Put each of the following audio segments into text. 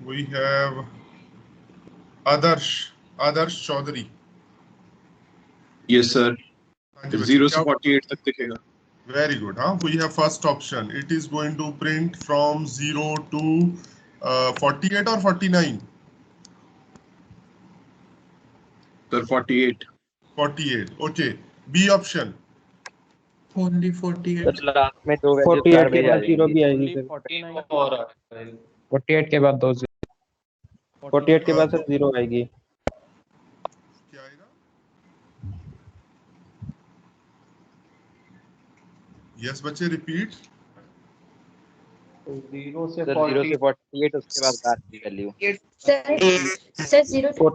We have Adarsh Chaudhary. Yes, sir. हाँ जी बच्चे, 0 क्या से 48 तक दिखेगा. Very good. Huh? We have first option. It is going to print from 0 to 48 or 49? Sir, 48. 48. Okay. B option. Only 48. Last में दो value 48 के बाद जीरो भी आएगी सर। 48 के बाद दो 48 के बाद सर जीरो आएगी। क्या आएगा? Yes बच्चे, repeat. 0 से 48 उसके बाद लास्ट की वैल्यू सर 0 to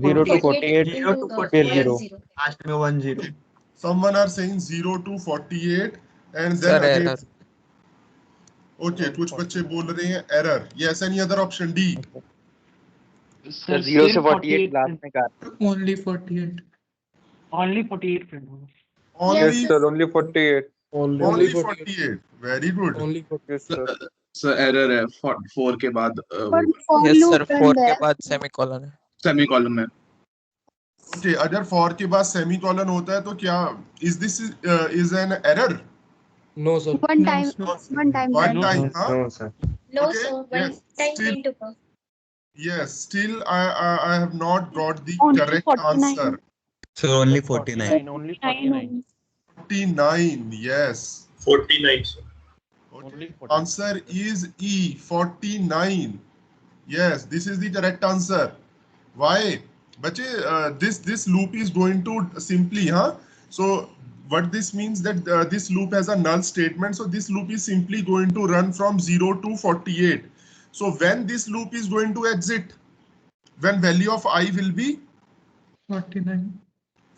0 to 48 फिर जीरो। लास्ट में 1 0. Someone are saying 0 to 48 and then Sir, again. error. Okay, कुछ बच्चे बोल रहे हैं error. Yes, any other option? D. Sir 0 से 48 लास्ट में का Only 48. Only 48 print होगा. Only, Yes, Sir, only 48. only 48. Very good. Only 48, sir. Sir, error है 4 के बाद Yes, sir. 4 के बाद semicolon है. सेमीकोलन है. Okay, अगर for के बाद semicolon होता है तो क्या is this is an error? No, sir. one time, One done. time, huh? No sir. No, Okay, sir, one yes, time still- print होगा. Yes, still I have not got the Only correct 49. answer. So only 49. Only 49. 49, yes. 49, sir. Okay. Answer is E, 49. Yes, this is the correct answer. Why? Bache, this loop is going to simply, huh? So what this means that this loop has a null statement. So this loop is simply going to run from 0 to 48. So when this loop is going to exit, when value of I will be 49.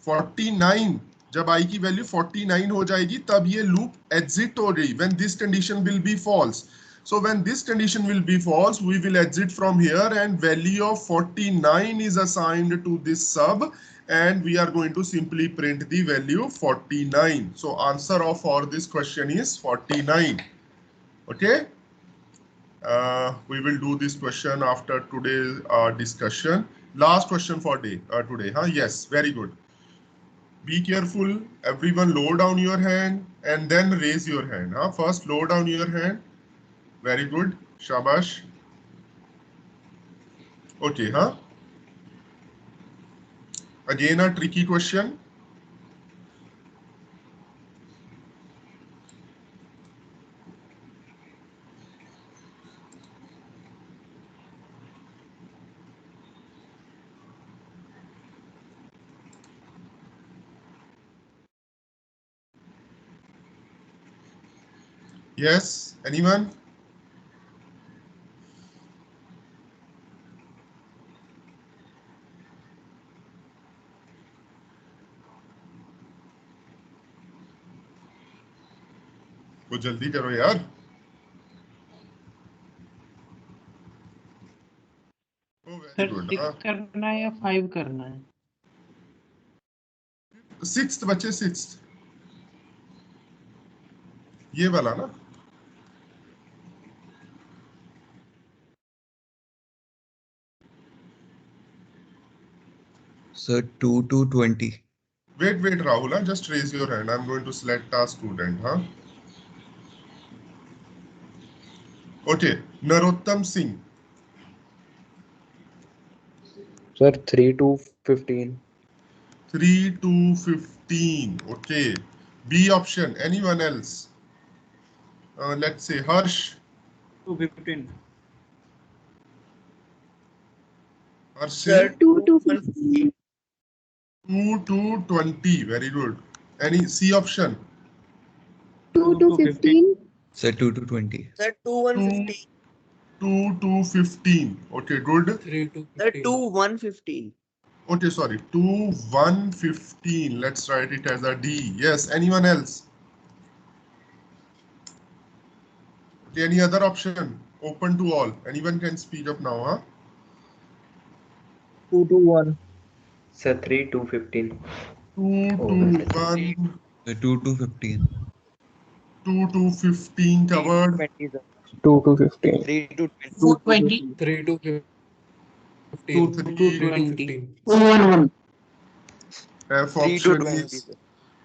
49, जब I की value 49 हो जाएगी तब ये loop exit हो गई. When this condition will be false. So when this condition will be false, we will exit from here and value of 49 is assigned to this sub and we are going to simply print the value 49. So answer of for this question is 49. Okay. We will do this question after today's discussion. Last question for today. Huh? Yes, very good. Be careful. Everyone lower down your hand and then raise your hand. Huh? First lower down your hand. Very good. Shabash. Okay, huh? Again a tricky question. Yes, anyone? तो जल्दी करो यार. Oh, very sir good. 6 करना है या 5 करना है? Sixth बच्चे, sixth. ये वाला ना? So 2 to 20. Wait, Rahul. Huh? Just raise your hand. I'm going to select a student. Huh? Okay, Narottam Singh. Sir 3 to 15 3 to 15. Okay. B option. Anyone else? Let's say Harsh. 215. Harsh. Sir 2 to 15. 2 to 20. Very good. Any C option? 2 to 15. So 2 to 20. Sir, 2 150. 2 to 15. Okay, good. 3 to Sir, 15. 2 115. Okay, sorry. 2 115. Let's write it as a D. Yes. Anyone else? Okay, any other option? Open to all. Anyone can speak up now, huh? 2 to 1 sir 3 to 15। 2 to 1. 2 to 15. 2 to 15 covered. 20 sir 2 to 15. 3 to 220. 3 to 2 15. to 3 to 20. 15. 1 F 3 to option 20, is sir.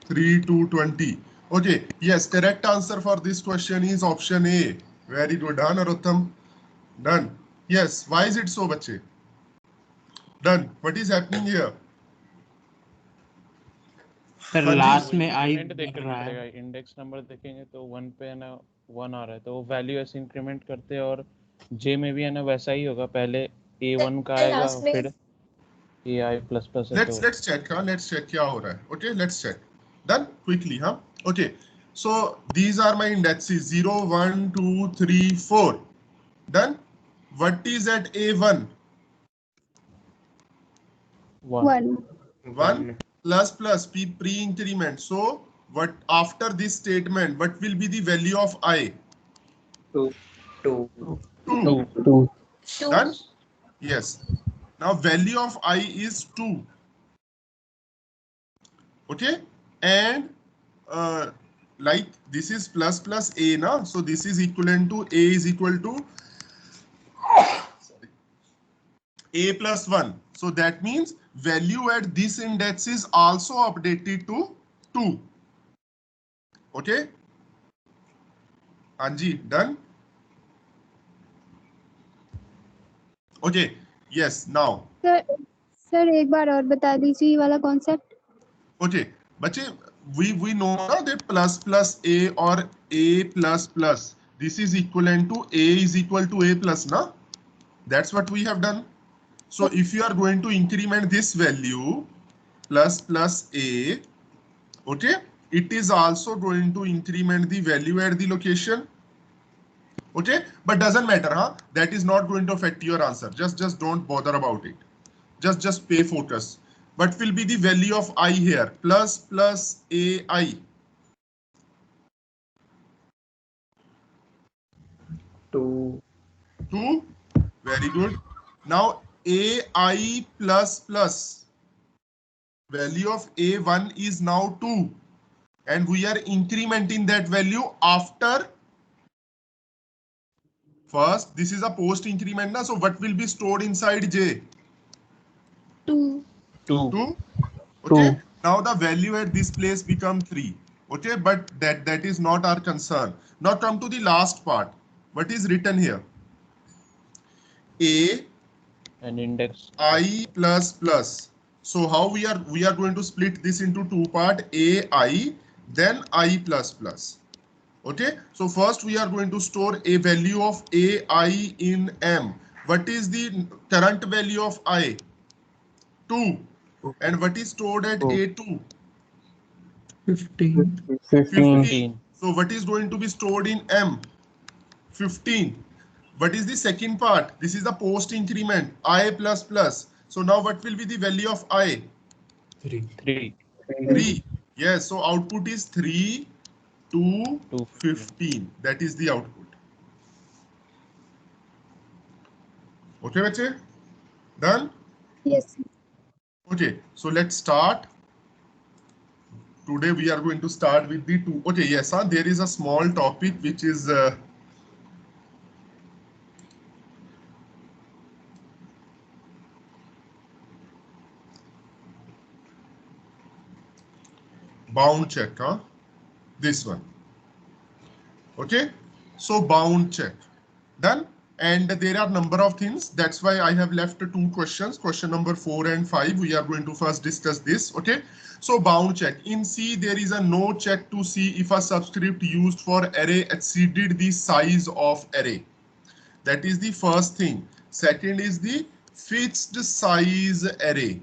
3 to 20. Okay, yes, correct answer for this question is option A. Very good, done, Narottam. Done. Yes, why is it so, bache? Done. What is happening here? Sir हाँ जी। Last में आई increment देख बढ़ रहा है। पड़ेगा, index number देखेंगे तो 1 पे है ना 1 आ रहा है, तो वो वैल्यू ऐसे इंक्रीमेंट करते हैं, और जे में भी है ना वैसा ही होगा, पहले A1 का आएगा लास्ट में फिर AI प्लस प्लस है तो Let's check, हाँ, let's check क्या हो रहा है. Okay, let's check. Done quickly, huh? Okay, so these are my indexes 0, 1, 2, 3, 4. Done. What is at A1? 1. 1 plus pre-increment. So what after this statement, what will be the value of I? 2. 2. 2. Done? Yes. Now value of I is 2. Okay, and like this is plus A na, so this is equivalent to A is equal to A plus 1. So that means value at this index is also updated to 2. Okay, Anji, done? Okay, yes, now. Sir एक बार और बता दीजिए ये वाला concept. Okay, बच्चे we know that plus A or A plus this is equivalent to A is equal to A plus na. That's what we have done. So if you are going to increment this value plus A, okay, it is also going to increment the value at the location. Okay, but doesn't matter, huh? That is not going to affect your answer. Just don't bother about it. Just pay focus. What will be the value of I here? Plus AI. 2. 2. Very good. Now AI plus value of A1 is now 2. And we are incrementing that value after first. This is a post increment na, so what will be stored inside J? 2. 2. Okay, now the value at this place become 3. Okay, but that is not our concern. Now come to the last part. What is written here? A and index I plus. So how we are going to split this into two part, AI then I plus. Okay, so first we are going to store a value of AI in M. What is the current value of I? 2. And what is stored at A2? 15. 15. So what is going to be stored in M? 15. What is the second part? This is the post increment I plus. So now what will be the value of I? 3. Yes, so output is 3 to 15. That is the output. Okay, bache? Done? Yes. Okay, so let's start. Today we are going to start with the 2. Okay, yes, there is a small topic which is bound check, this one. Okay, so bound check done, and there are number of things. That's why I have left 2 questions. Question number 4 and 5. We are going to first discuss this. Okay, so bound check in C, there is a no check to see if a subscript used for array exceeded the size of array. That is the first thing. Second is the fixed size array.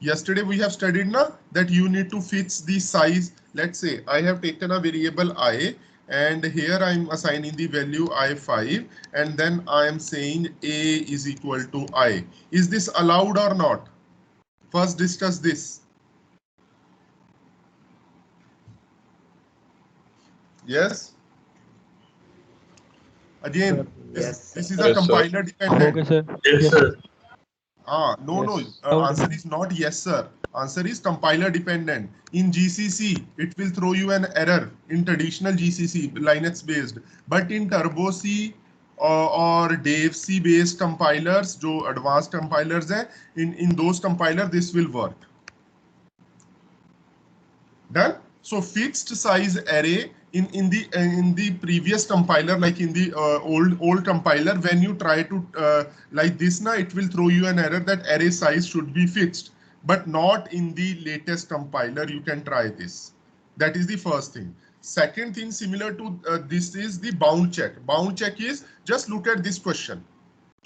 Yesterday we have studied that you need to fix the size. Let's say I have taken a variable I, and here I'm assigning the value I5, and then I am saying A is equal to I. Is this allowed or not? First discuss this. Yes. Again, this is a compiler dependent. Okay, sir. Yes, sir. No, answer is not yes, sir. Answer is compiler dependent. In GCC, it will throw you an error in traditional GCC, Linux based. But in Turbo C or Dave C based compilers, जो advanced compilers हैं, in those compiler this will work. Done. So fixed size array in the previous compiler, like in the old compiler, when you try to like this now, it will throw you an error that array size should be fixed, but not in the latest compiler. You can try this. That is the first thing. Second thing similar to this is the bound check. Bound check is just look at this question.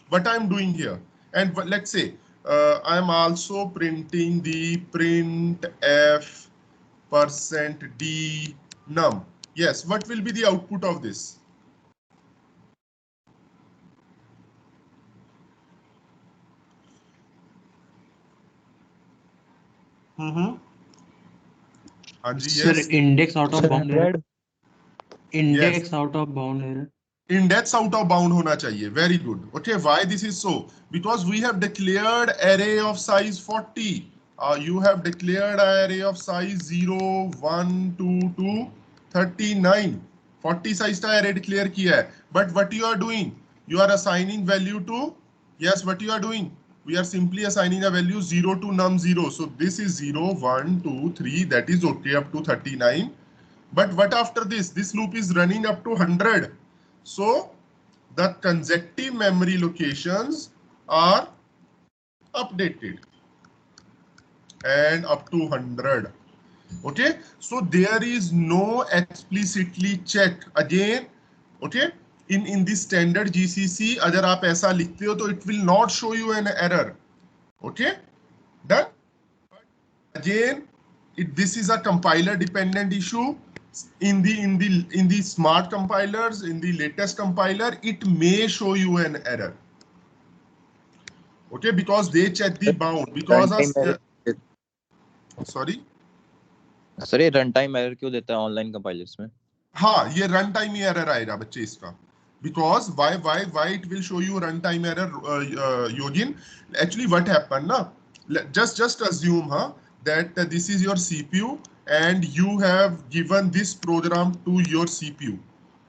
What I'm doing here, and let's say I'm also printing the printf %d num. Yes, what will be the output of this? Sir, yes. index out of bound error. 100. Index Yes. out of bound error. Index out of bound होना चाहिए. Very good. Okay, why this is so? Because we have declared array of size 40. You have declared array of size 0, 1, 2 to 39. 40 size का array declare किया है. But what you are doing? You are assigning value to, yes, what you are doing? We are simply assigning a value 0 to num 0. So this is 0, 1, 2, 3. That is okay up to 39. But what after this? This loop is running up to 100. So the consecutive memory locations are updated and up to 100. Okay, so there is no explicitly check again. Okay, in the standard GCC, अगर आप ऐसा लिखते हो तो it will not show you an error. Okay, done. Again, this is a compiler dependent issue. In the smart compilers, in the latest compiler, it may show you an error. Okay, because they check the bound. Because sorry. Sir ये run time error क्यों देता है online compilers में? हाँ, ये run time ही error आएगा बच्चे इसका. Because why it will show you run time error, Yogin? Actually, what happened na? Just assume that this is your CPU and you have given this program to your CPU,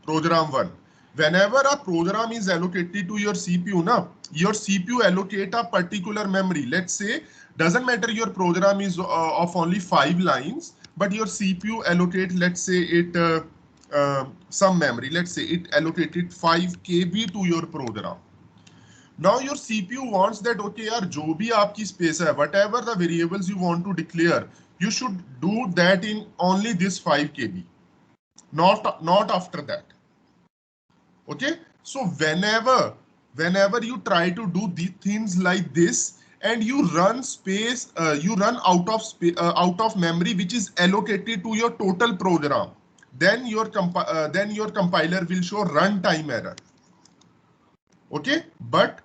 program 1. Whenever a program is allocated to your CPU, your CPU allocate a particular memory. Let's say, doesn't matter your program is of only 5 lines, but your CPU allocate, let's say it some memory. Let's say it allocated 5 KB to your program. Now your CPU wants that, okay, yaar, jo bhi aapki space hai, whatever the variables you want to declare, you should do that in only this 5 KB, not after that. Okay, so whenever you try to do these things like this and you run space, you run out of memory which is allocated to your total program, then your compiler will show runtime error. Okay, but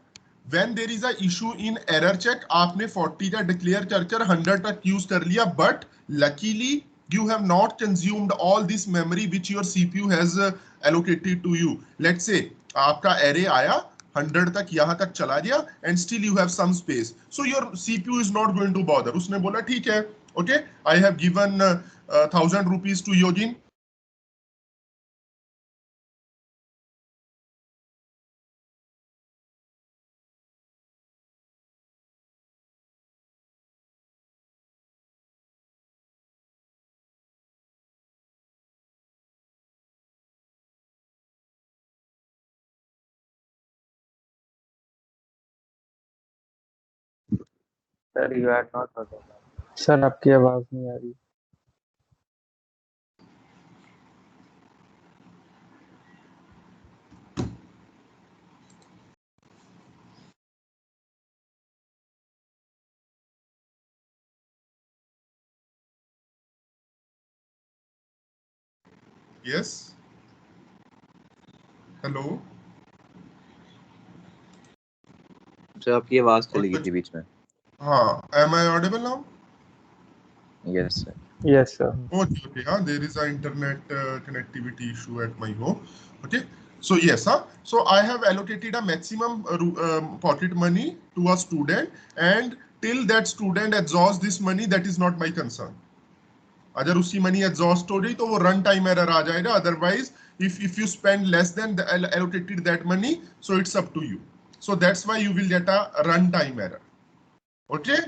when there is a issue in error check, आपने 40 का declare कर 100 तक use कर लिया, but luckily you have not consumed all this memory which your CPU has allocated to you. Let's say आपका array आया 100 तक, यहाँ तक चला गया and still you have some space. So your CPU is not going to bother. उसने बोला ठीक है, okay, I have given 1000 rupees to Yogin. Sir you are not. Sir आपकी आवाज नहीं आ रही. Yes. Hello. सर आपकी आवाज चली गई थी बीच में. हाँ, am I audible now? Yes sir. Yes sir. Okay. There is an internet connectivity issue at my home. Okay. So yes, So I have allocated a maximum pocket money to a student, and till that student exhausts this money, that is not my concern. अगर उसकी money exhaust हो गई तो वो run time error आ जाएगा. Otherwise if you spend less than the allocated that money, so it's up to you. So that's why you will get a run time error. Okay,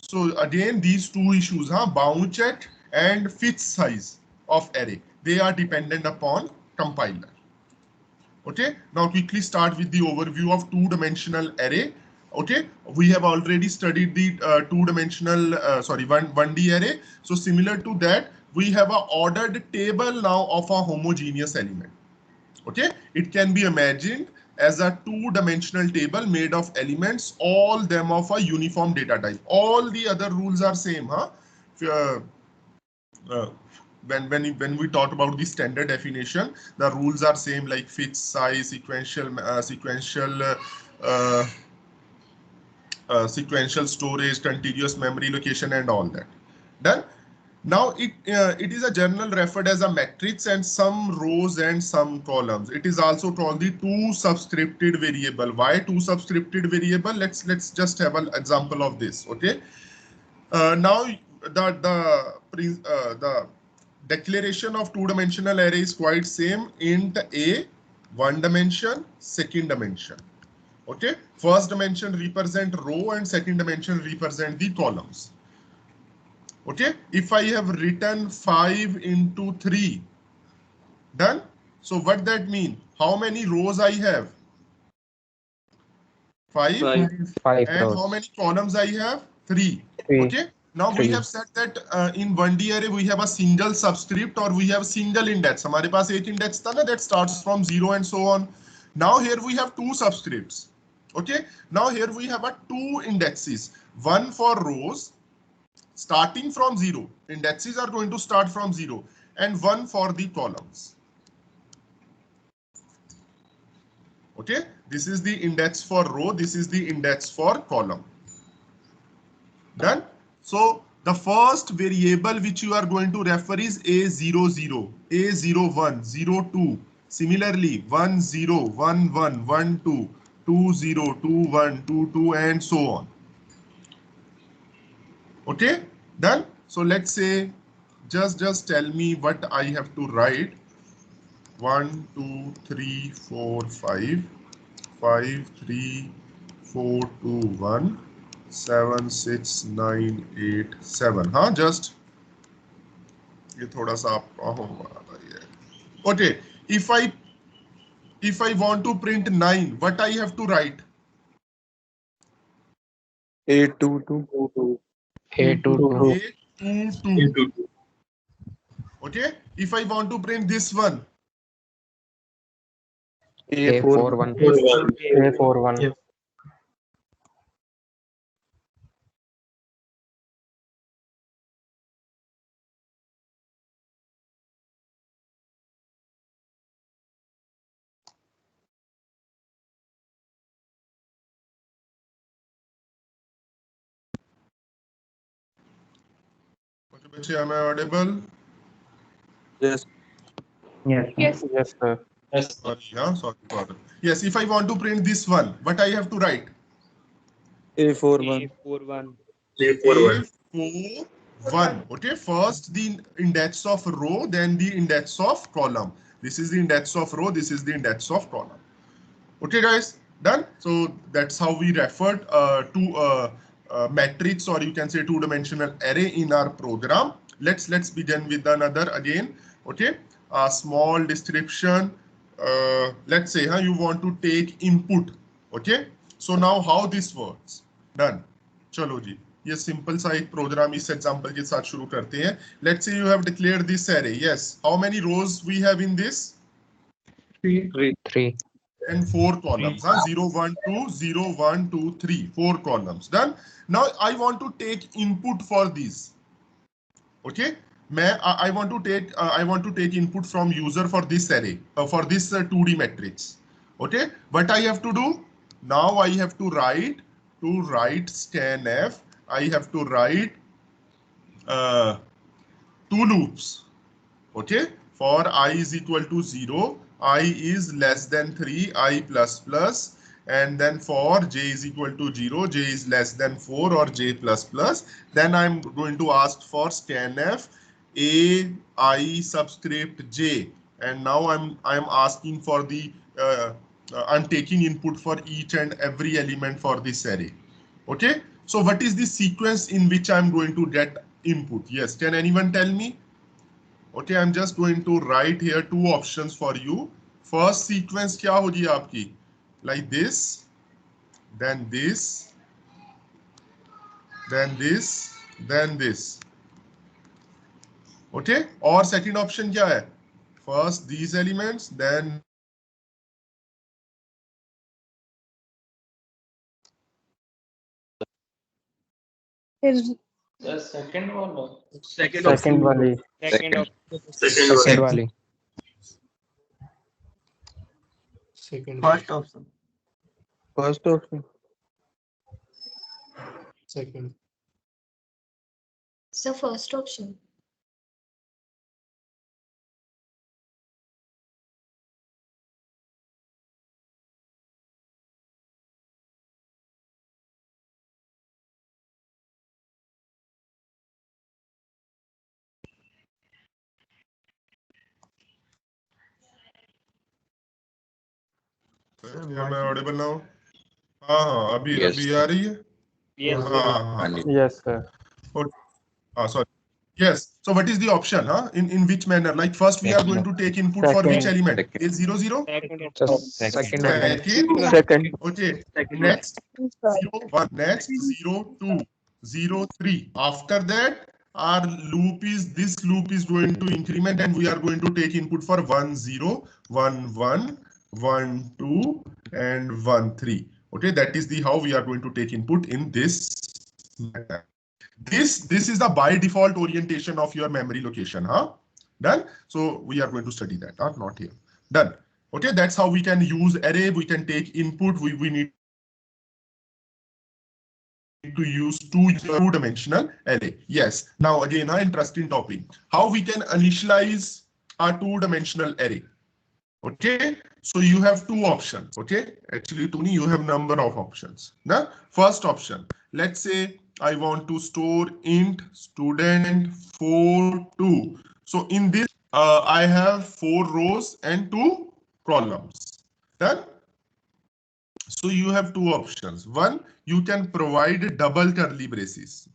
so again these two issues, bound check and fixed size of array, they are dependent upon compiler. Okay, now quickly start with the overview of two-dimensional array. Okay, we have already studied the two-dimensional 1D array. So similar to that, we have a ordered table now of a homogeneous element. Okay, it can be imagined as a two-dimensional table made of elements, all them of a uniform data type. All the other rules are same, when we talk about the standard definition, the rules are same, like fixed size, sequential storage, contiguous memory location, and all that. Done. Now it is a general referred as a matrix and some rows and some columns. It is also called the two subscripted variable. Why two subscripted variable? Let's just have an example of this. Okay. Now the declaration of two-dimensional array is quite same. Int a, one dimension, second dimension. Okay. First dimension represent row and second dimension represent the columns. Okay, if I have written 5 into 3, done. So what that mean? How many rows I have? 5. And rows. how many columns I have? 3. Okay. Now we have said that in 1D array we have a single subscript or we have single index. हमारे पास एक index था ना, that starts from 0 and so on. Now here we have two subscripts. Okay. Now here we have a two indexes. One for rows, starting from 0, indexes are going to start from 0, and one for the columns. Okay, this is the index for row, this is the index for column. Done. So the first variable which you are going to refer is A00, A01, 02. Similarly, 10, 11, 12, 20, 21, 22, and so on. Okay, done. So let's say, just tell me what I have to write. 1, 2, 3, 4, 5, 5, 3, 4, 2, 1, 7, 6, 9, 8, 7. Just ये थोड़ा सा आपका होगा. Okay, if I want to print 9, what I have to write? A22. A22. Okay, if I want to print this one, A41. A41. am I audible? Yes. Yes. Yes, sir. Sorry for that. Yes, if I want to print this one, what I have to write? A41. A41. Okay, first the index of row, then the index of column. This is the index of row, this is the index of column. Okay, guys, done. So that's how we referred to matrix, or you can say two-dimensional array in our program. Let's begin with another again. Okay, a small description. Let's say you want to take input. Okay, so now how this works? Done. चलो जी, ये simple सा एक program इस example के साथ शुरू करते हैं. Let's say you have declared this array. Yes. How many rows we have in this? 3. And 4 columns. 0, 1, 2, 0, 1, 2, 3. 4 columns. Done. Now I want to take input for these. Okay. I want to take input from user for this array, for this 2D matrix. Okay. What I have to do? Now I have to write scanf. I have to write 2 loops. Okay. For I is equal to 0, I is less than 3, I plus plus, and then for j is equal to 0, j is less than 4 or j plus plus, then I'm going to ask for scanf a I subscript j, and now I'm asking for the I'm taking input for each and every element for this array. Okay, so what is the sequence in which I'm going to get input? Yes, can anyone tell me? Okay, I'm just going to write here two options for you. First sequence क्या होगी आपकी? Like this, then this, then this, then this. Okay, और second option क्या है? First these elements, then The second one. Second वाली. Second वाली. First option. First option. Second. So first option. क्या मैं ऑडिबल ना हूँ? हाँ अभी आ रही है? Yes sir. Sorry. Yes. So what is the option? In which manner? Like first we are going to take input for which element? A0 0. Second. Second. Okay. Next 0 1. Next 0 2 0 3. After that our loop is going to increment and we are going to take input for 1 0 1 1 1 2 and 1 3. Okay, that is the how we are going to take input in this manner. This is the by default orientation of your memory location. Done. So we are going to study that. Not here. Done. Okay, that's how we can use array. We can take input. We need to use two-dimensional array. Yes. Now again, an interesting topic. How we can initialize a two-dimensional array. Okay, so you have two options. Okay, actually Tony, you have number of options. Now first option, let's say I want to store int student 42. So in this I have 4 rows and 2 columns. Done. So you have two options. One, you can provide double curly braces.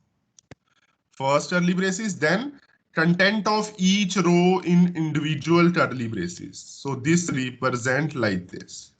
First curly braces, then content of each row in individual curly braces. So this represent like this.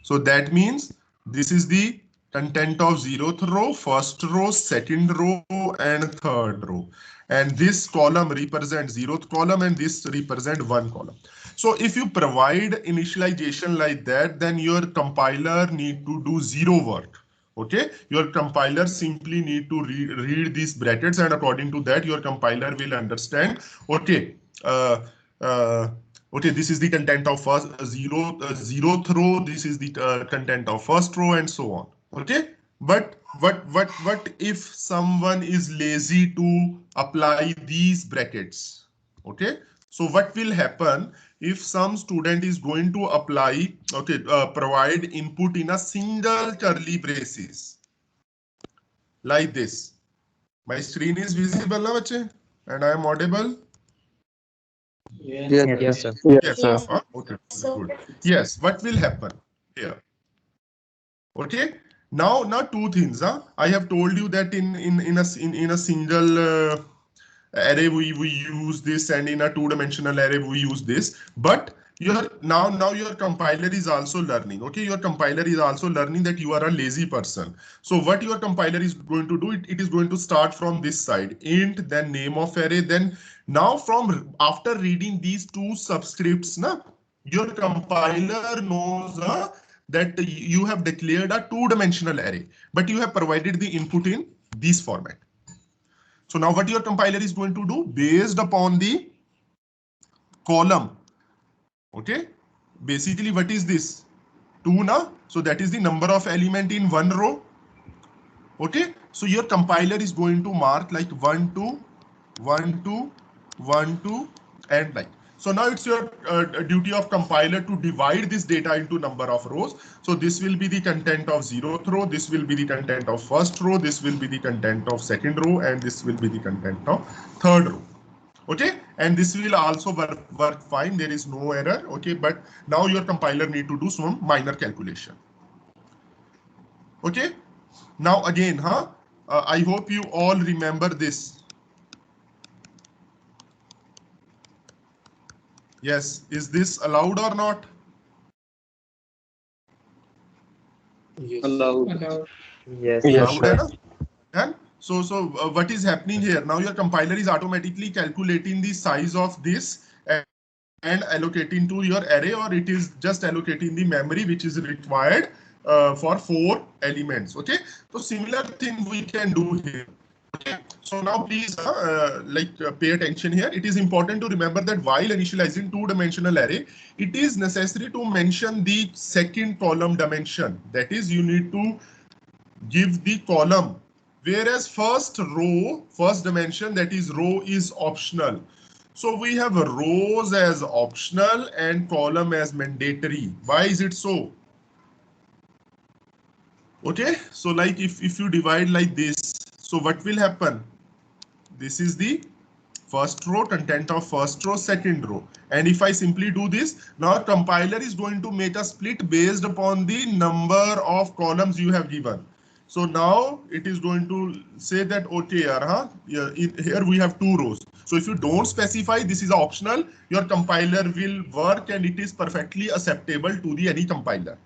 So that means this is the content of 0th row, first row, second row, and third row. And this column represents 0th column and this represent 1 column. So if you provide initialization like that, then your compiler need to do 0 work. Okay, your compiler simply need to read these brackets, and according to that, your compiler will understand. Okay, okay, this is the content of first 0th row. This is the content of first row, and so on. Okay, but what if someone is lazy to apply these brackets? Okay, so what will happen if some student is going to apply, okay, provide input in a single curly braces like this? My screen is visible now, bache? And I am audible? Yes sir. Yes, sir. Okay, good. Yes, what will happen here? Okay, now two things. I have told you that in a single array we use this, and in a two-dimensional array we use this. But now your compiler is also learning. Okay, your compiler is also learning that you are a lazy person. So what your compiler is going to do, it is going to start from this side, int, then name of array, then now from after reading these two subscripts, your compiler knows that you have declared a two-dimensional array, but you have provided the input in this format. So now what your compiler is going to do, based upon the column, okay, basically what is this? 2 now, so that is the number of element in one row. Okay, so your compiler is going to mark like 1 2 1 2 1 2 and like. So now it's your duty of compiler to divide this data into number of rows. So this will be the content of 0th row, this will be the content of first row, this will be the content of second row, and this will be the content of third row. Okay, and this will also work fine. There is no error. Okay, but now your compiler need to do some minor calculation. Okay, now again, I hope you all remember this. Yes, is this allowed or not? Yes. Allowed. Yes, Allowed, sir. hai na? And so what is happening here? Now your compiler is automatically calculating the size of this and allocating to your array, or it is just allocating the memory which is required for 4 elements. Okay, so similar thing we can do here. Okay, so now please pay attention here. It is important to remember that while initializing two-dimensional array, it is necessary to mention the second column dimension. That is, you need to give the column, whereas first dimension, that is row, is optional. So we have rows as optional and column as mandatory. Why is it so? Okay, so like if you divide like this, so what will happen? This is the first row, content of first row, second row. And if I simply do this, now compiler is going to make a split based upon the number of columns you have given. So now it is going to say that, okay, here we have 2 rows. So if you don't specify, this is optional, your compiler will work and it is perfectly acceptable to the any compiler.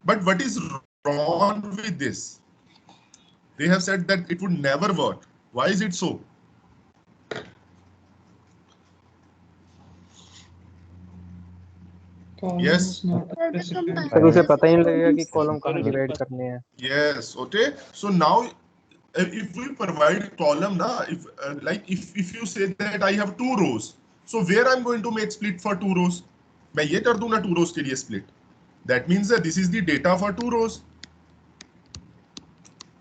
But what is wrong with this? They have said that it would never work. Why is it so? Yes. Sir उसे पता ही नहीं लगेगा कि column कहाँ divide करने हैं. Yes. Okay. So now, if we provide column, if you say that I have 2 rows, so where I'm going to make split for 2 rows? मैं ये कर दूँ ना 2 rows के लिए split. That means that this is the data for 2 rows.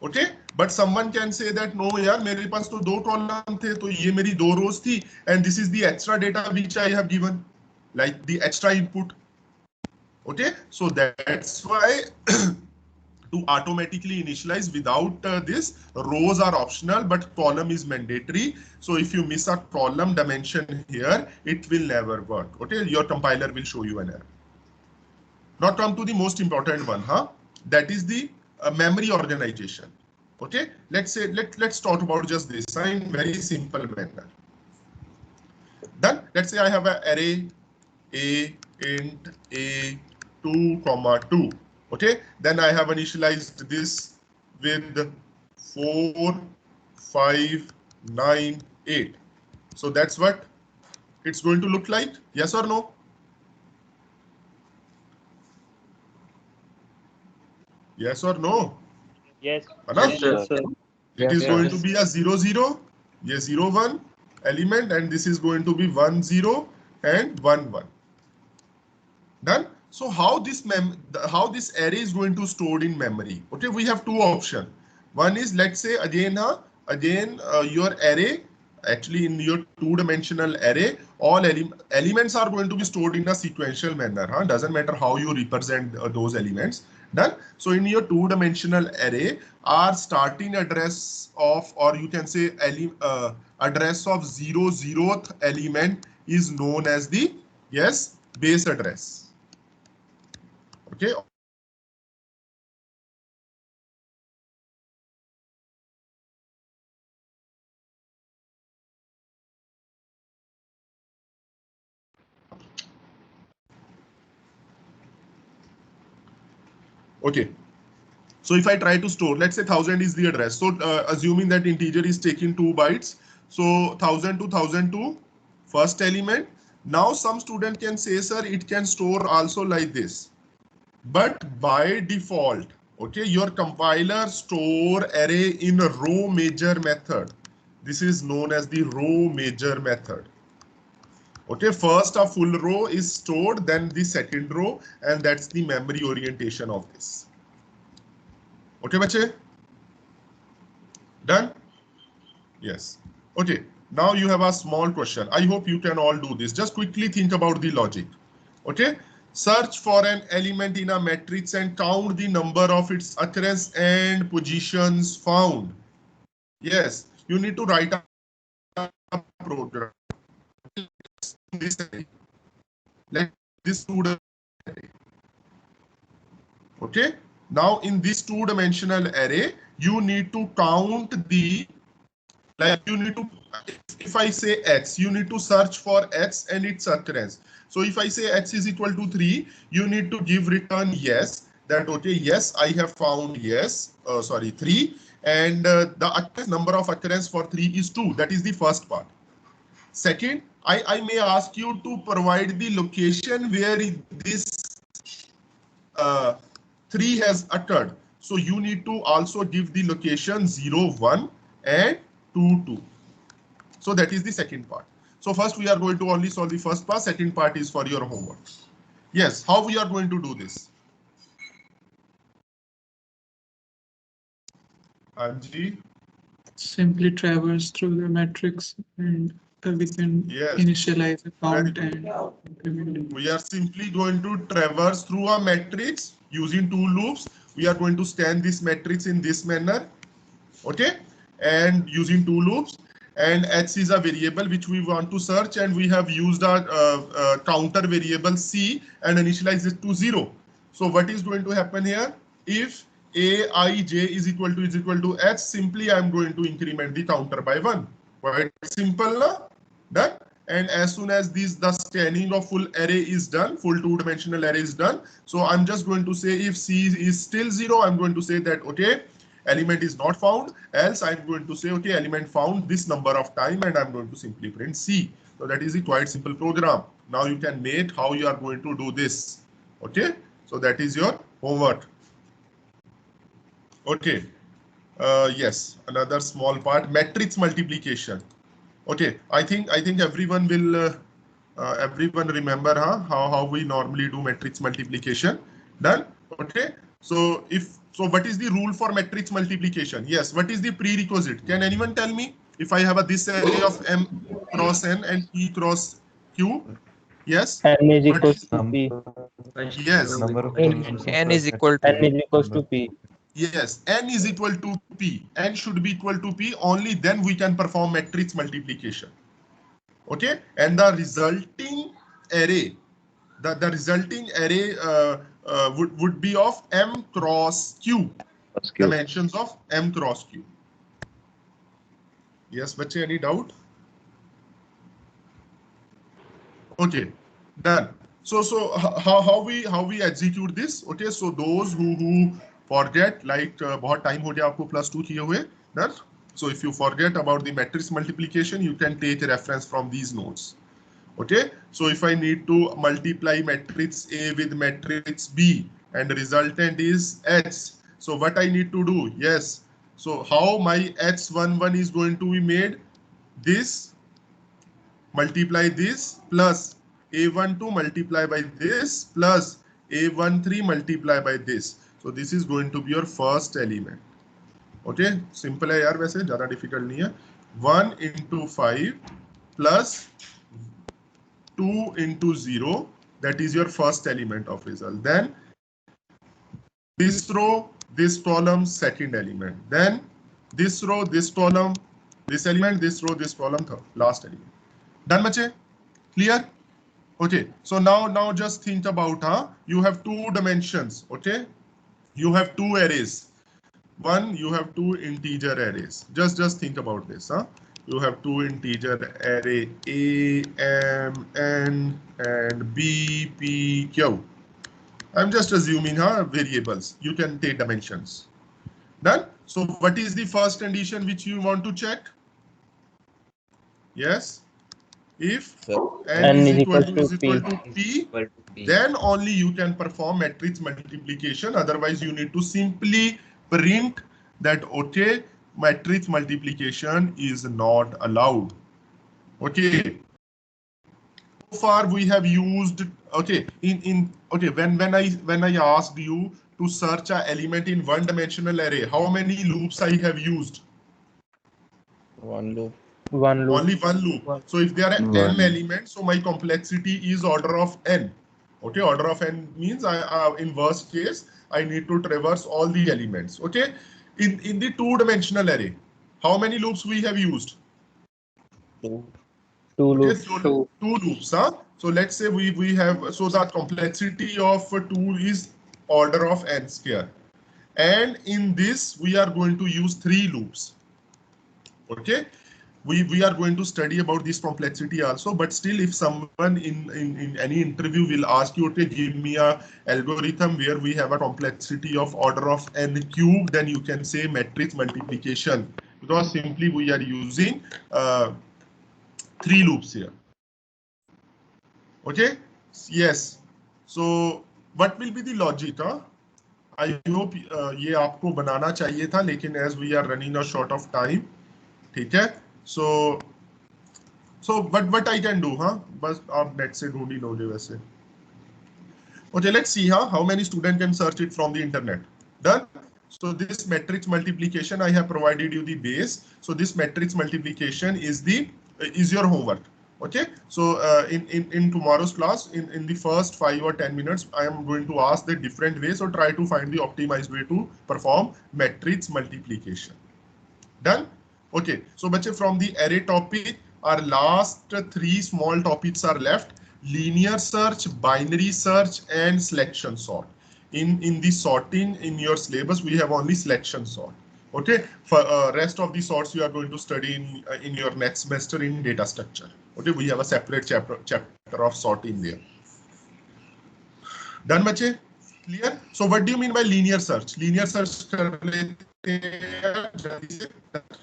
Okay. But someone can say that no यार मेरे पास तो 2 column थे, तो ये मेरी 2 rows थी, and this is the extra data which I have given, like the extra input. Okay, so that's why to automatically initialize without this, rows are optional, but column is mandatory. So if you miss a column dimension here, it will never work. Okay, your compiler will show you an error. Now come to the most important one, that is the memory organization. Okay, let's talk about just this in very simple manner. Done. Let's say I have an array a int a 2, 2. Okay, then I have initialized this with 4, 5, 9, 8. So that's what it's going to look like. Yes or no? Yes or no? Yes. Yes, sir. It is going to be a 0, 0, a 0, 1 element, and this is going to be 1, 0 and 1, 1. Done. So how this array is going to stored in memory? Okay, we have 2 options. One is, let's say again your array, actually in your 2-dimensional array, all elements are going to be stored in a sequential manner. Doesn't matter how you represent those elements. Done. So in your 2-dimensional array, our starting address of, or you can say address of 0th element is known as the base address. Okay. Okay. So if I try to store, let's say 1000 is the address. So assuming that integer is taking 2 bytes, so 1000 to 1002, first element. Now some student can say, sir, it can store also like this. But by default, okay, your compiler store array in a row major method. This is known as the row major method. Okay, first a full row is stored, then the second row, and that's the memory orientation of this. Okay, bache? Done? Yes. Okay. Now you have a small question. I hope you can all do this. Just quickly think about the logic. Okay. Search for an element in a matrix and count the number of its occurrence and positions found. Yes, you need to write a program. Let this two-dimensional. Okay. Now in this two-dimensional array, you need to count the, like you need to, if I say x, you need to search for x and its occurrence. So if I say x is equal to 3, you need to give return yes, that okay, yes, I have found yes, 3, and the number of occurrence for 3 is 2. That is the first part. Second, I may ask you to provide the location where this 3 has occurred. So you need to also give the location 0, 1 and 2, 2. So that is the second part. So first we are going to only solve the first part. Second part is for your homework. Yes, how we are going to do this? Anji? Simply traverse through the matrix and we can initialize a count and implement. We are simply going to traverse through a matrix using 2 loops. We are going to scan this matrix in this manner. Okay, and using 2 loops, and x is a variable which we want to search, and we have used a counter variable c and initialize it to 0. So what is going to happen here? If aij is equal to h, simply I am going to increment the counter by 1. Quite simple, na? Done. And as soon as the scanning of full array is done, full two-dimensional array is done, so I'm just going to say if c is still 0, I'm going to say that okay, element is not found. Else I'm going to say okay, element found this number of time, and I'm going to simply print c. So that is a quite simple program. Now you can make how you are going to do this. Okay, so that is your homework. Okay, yes, another small part, matrix multiplication. Okay, I think everyone will everyone remember how we normally do matrix multiplication. Done. Okay, so what is the rule for matrix multiplication? Yes, what is the prerequisite? Can anyone tell me? If I have this array of m cross n and p cross q, yes, n is equals to p. Yes, n is equal to n is equals to p. yes, n is equal to p. N should be equal to p. Only then we can perform matrix multiplication. Okay, and the resulting array, the resulting array would be of m cross q. Dimensions of m cross q. Yes, bache, any doubt? Okay, done. So how we execute this? Okay, so those who forget, like बहुत time हो गया आपको +2 किए हुए, done. So if you forget about the matrix multiplication, you can take a reference from these notes. Okay, so if I need to multiply matrix A with matrix B and the resultant is H, so what I need to do? Yes, so how my H11 is going to be made? This multiply this plus A12 multiply by this plus A13 multiply by this. So this is going to be your first element. Okay, simple है यार, वैसे ज़्यादा difficult नहीं है. 1 into 5 plus 2 into 0, that is your first element of result. Then this row, this column, second element. Then this row, this column, this element, this row, this column, third, last element. Done, bache? Clear? Okay, so now just think about, you have 2 dimensions, okay? You have 2 arrays. One, you have 2 integer arrays. Just think about this, You have 2 integer array A, M, N, and B, P, Q. I'm just assuming variables. You can take dimensions. Done. So what is the first condition which you want to check? Yes. If n is equal to P, then only you can perform matrix multiplication. Otherwise, you need to simply print that okay, matrix multiplication is not allowed. Okay. So far we have used okay when I asked you to search an element in one dimensional array, how many loops I have used? 1 loop. One loop. Only one loop. So if there are n elements, so my complexity is order of n. Okay, order of n means in worst case I need to traverse all the elements. Okay, in the two-dimensional array, how many loops we have used? Two Okay, loops. so two loops, huh? So let's say we have, so the complexity of 2 is order of n square, and in this we are going to use 3 loops. Okay, we are going to study about this complexity also, but still if someone in any interview will ask you to give me a algorithm where we have a complexity of order of n cube, then you can say matrix multiplication, because simply we are using 3 loops here. Okay, yes. So what will be the logic? I hope ये आपको बनाना चाहिए था, लेकिन as we are running a short of time, ठीक है? So what I can do, हाँ? बस आप नेट से ढूंढ ही लोगे वैसे. Okay, let's see how many students can search it from the internet. Done. So this matrix multiplication, I have provided you the base. So this matrix multiplication is your homework. Okay, so in tomorrow's class, in the first 5 or 10 minutes, I am going to ask the different ways or try to find the optimized way to perform matrix multiplication. Done. Okay, so bache, from the array topic, our last 3 small topics are left: linear search, binary search, and selection sort. In the sorting in your syllabus, we have only selection sort. Okay, for rest of the sorts you are going to study in your next semester in data structure. Okay, we have a separate chapter of sorting there. Done, bache? Clear? So what do you mean by linear search? Linear search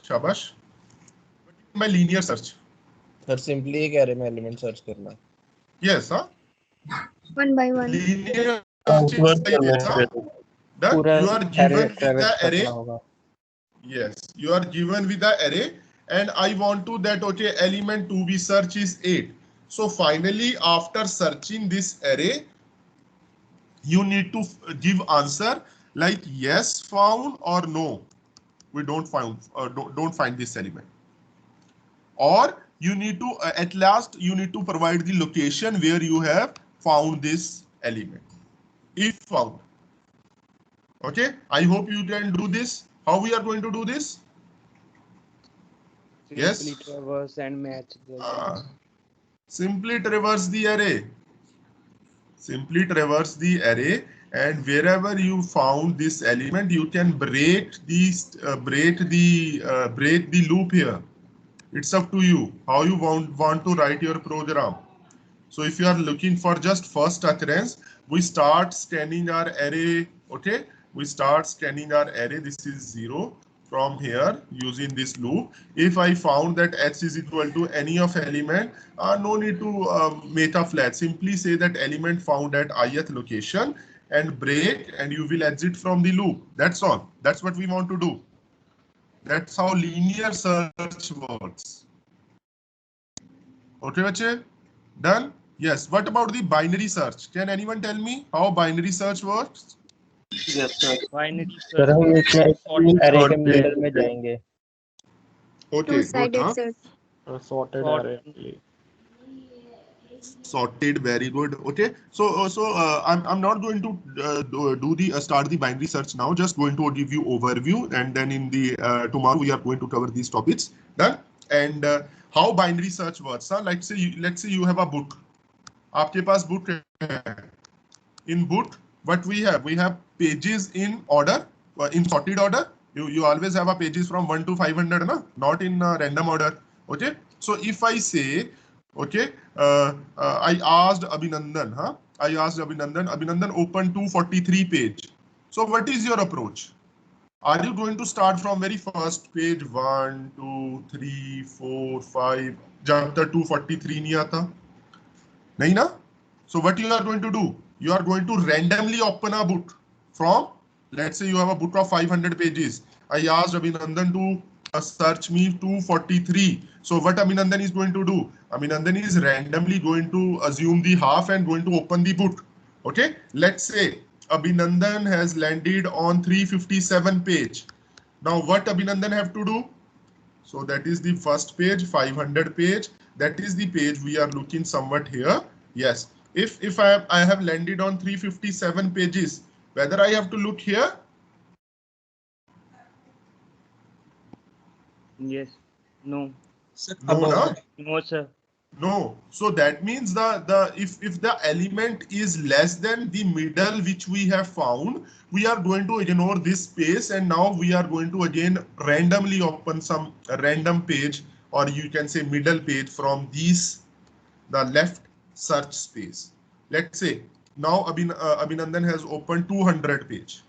shabash. What do you mean by linear search? Sir, simply एक array में element search करना. Yes, huh? One by one. Linear search is like this, huh? That you are given with the array. Yes, you are given with the array, and I want to that, okay, element to be search is 8. So finally, after searching this array, you need to give answer like yes found or no, we don't find don't find this element, or you need to at last you need to provide the location where you have found this element if found. Okay, I hope you can do this. How we are going to do this? Yes, simply traverse and match the simply traverse the array. Simply traverse the array, and wherever you found this element, you can break the loop here. It's up to you how you want to write your program. So if you are looking for just first occurrence, we start scanning our array. Okay, we start scanning our array. This is 0 from here using this loop. If I found that x is equal to any of element, no need to make a flat. Simply say that element found at ith location and break, and you will exit from the loop. That's all. That's what we want to do. That's how linear search works. Okay, bache? Done? Yes. What about the binary search? Can anyone tell me how binary search works? Yes, sir. binary sir हम इसमें array के middle में जाएंगे. Okay, good, Two-sided huh? search. Sorted array. Sorted, very good. Okay, so I'm not going to start the binary search now. Just going to give you overview, and then in the tomorrow we are going to cover these topics. Done. And how binary search works? Huh? Let's say you have a book. आपके पास book है. In book, what we have pages in order, in sorted order. You always have a pages from 1 to 500, na? Not in random order. Okay, so if I say, okay, I asked Abhinandan, huh? I asked Abhinandan opened 243 page. So what is your approach? Are you going to start from very first page 1, 2, 3, 4, 5 जब तक 243 नहीं आता? नहीं ना? So what you are going to do? You are going to randomly open a book from, let's say you have a book of 500 pages. I asked Abhinandan to search me 243. So what Abhinandan is going to do? Abhinandan is randomly going to assume the half and going to open the book. Okay, let's say Abhinandan has landed on 357 page. Now what Abhinandan have to do? So that is the first page, 500 page. That is the page we are looking somewhat here. Yes. If I have landed on 357 pages, whether I have to look here? Yes. No. No, no. No, sir. No. So that means if the element is less than the middle which we have found, we are going to ignore this space, and now we are going to again randomly open some random page, or you can say middle page from the left search space. Let's say now Abhinandan has opened 200 page.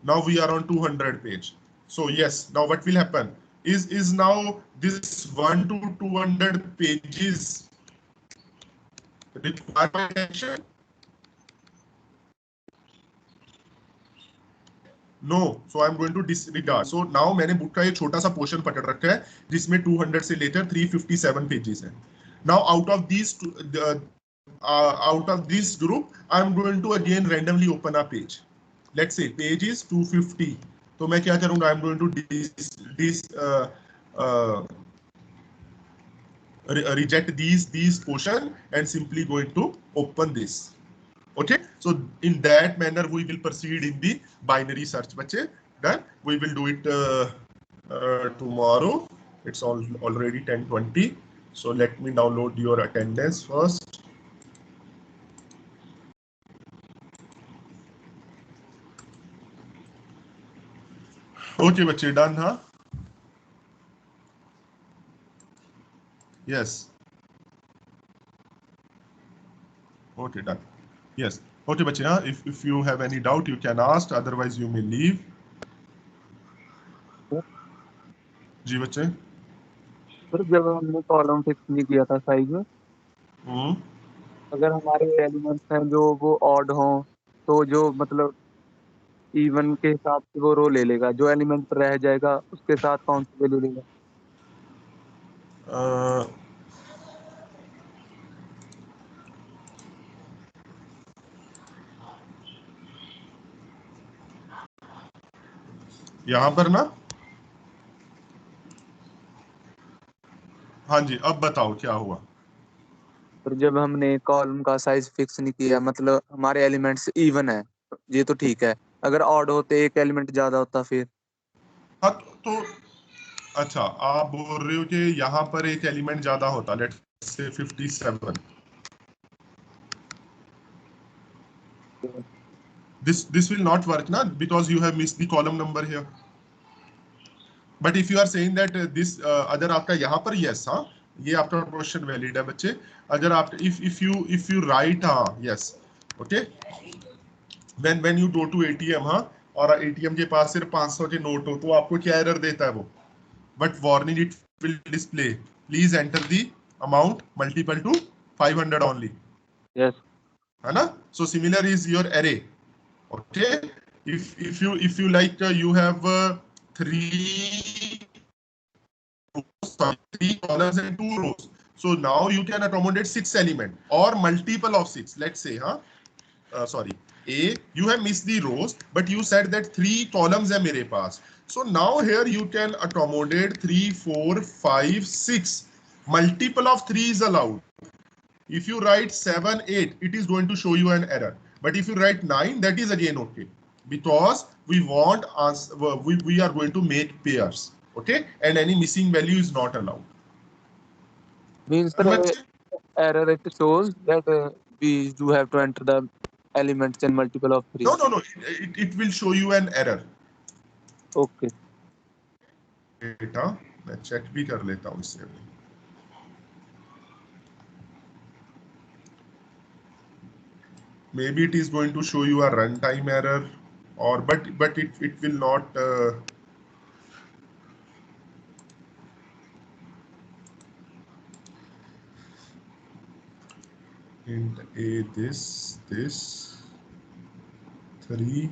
Now we are on 200 page. So yes, now what will happen is now this 1 to 200 pages require my attention? No. So I'm going to disregard. So now मैंने book का ये छोटा सा portion पकड़ रखा है जिसमें 200 से लेकर 357 पेजेस हैं. Now out of this group, I'm going to again randomly open a page. Let's say page is 250. तो मैं क्या करूंगा? I'm going to reject these portion and simply going to open this. Okay, so in that manner we will proceed in the binary search. Bache, done. We will do it tomorrow. It's already 10:20. So let me download your attendance first. Okay, bache, done, huh? Yes. Okay, done. Yes. Okay, bache, huh? If you have any doubt, you can ask. Otherwise, you may leave. जी बच्चे. Sir जब हमने column fix नहीं किया था size में, अगर हमारे elements हैं जो वो ऑड हों तो जो मतलब इवन के हिसाब से वो रो ले लेगा, जो एलिमेंट रह जाएगा उसके साथ कौन सी वैल्यू लेगा? यहाँ पर ना, हाँ जी, अब बताओ क्या हुआ? पर जब हमने कॉलम का साइज फिक्स नहीं किया, मतलब हमारे एलिमेंट्स इवन है, ये तो ठीक है. अगर ऑड होते एक एलिमेंट ज्यादा होता फिर? हाँ तो अच्छा, आप बोल रहे हो कि यहाँ पर एक एलिमेंट ज्यादा होता, let's say 57. This will not work ना, because you have missed the column number here. But if you are saying that this अगर आपका यहाँ पर yes, हाँ, ये आपका क्वेश्चन वैलिड है बच्चे. अगर आप if you write हाँ yes, okay, when you go to ATM, हाँ, और ATM के पास सिर्फ 500 के नोट हो तो आपको क्या एरर देता है वो? But warning it will display, please enter the amount multiple to 500 only. Yes. है ना? So similar is your array. Okay, if you like you have three columns and 2 rows, so now you can accommodate 6 element or multiple of 6. Let's say sorry, A, you have missed the rows, but you said that 3 columns hai mere paas. So now here you can accommodate 3, 4, 5, 6. Multiple of 3 is allowed. If you write 7, 8, it is going to show you an error. But if you write 9, that is again okay, because we want us we are going to make pairs, okay, and any missing value is not allowed. Means the error it shows that we do have to enter the elements in multiple of 3. No, it will show you an error. Okay. बेटा मैं check भी कर लेता हूँ इससे. Maybe it is going to show you a runtime error, or but it will not. Int A this 3.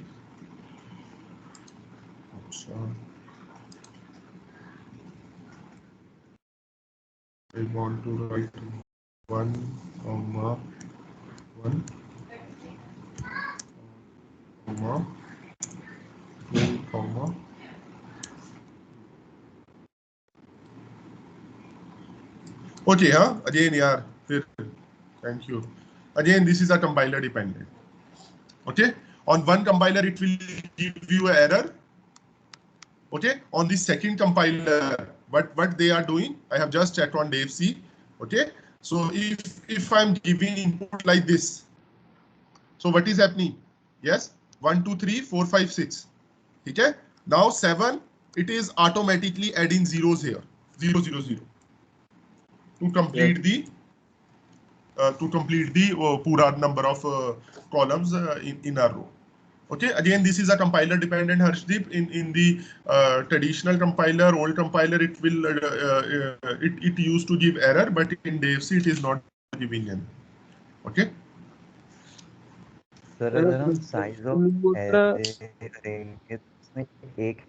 I want to write 1, 1, 2, Okay, huh? Again, yeah. Thank you. Again, this is a compiler dependent. Okay. On one compiler, it will give you an error. Okay. On the second compiler, what they are doing, I have just checked on DevC. Okay. So if I'm giving input like this, so what is happening? Yes, 1, 2, 3, 4, 5, 6. Okay. Now 7, it is automatically adding zeros here. 0, 0, 0. To complete the pura number of columns in a row. Okay, again, this is a compiler dependent, Harshdeep. In the traditional compiler, old compiler, it will it used to give error, but in DevC it is not giving any. Okay. Sir अगर हम size of array करेंगे तो इसमें एक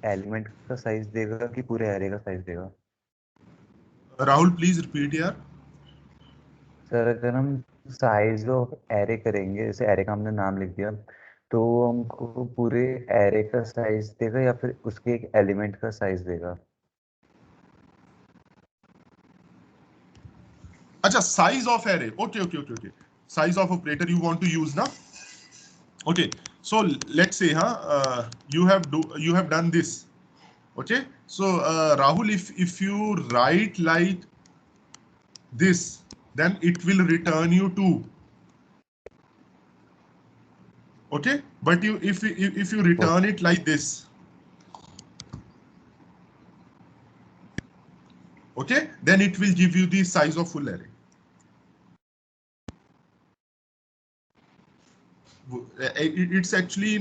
element का size देगा कि पूरे एरे का साइज देगा? राहुल प्लीज रिपीट यार. सर अगर हम साइज ऑफ एरे करेंगे, जैसे एरे का हमने नाम लिख दिया, तो हमको पूरे एरे का साइज देगा या फिर उसके एक एलिमेंट का साइज देगा? अच्छा, size of array. Okay. Size of operator you want to use now. Okay, so let's say you have done this. Okay, so Rahul, if you write like this, then it will return you 2. Okay, but if you return it like this, okay, then it will give you the size of full array. It's actually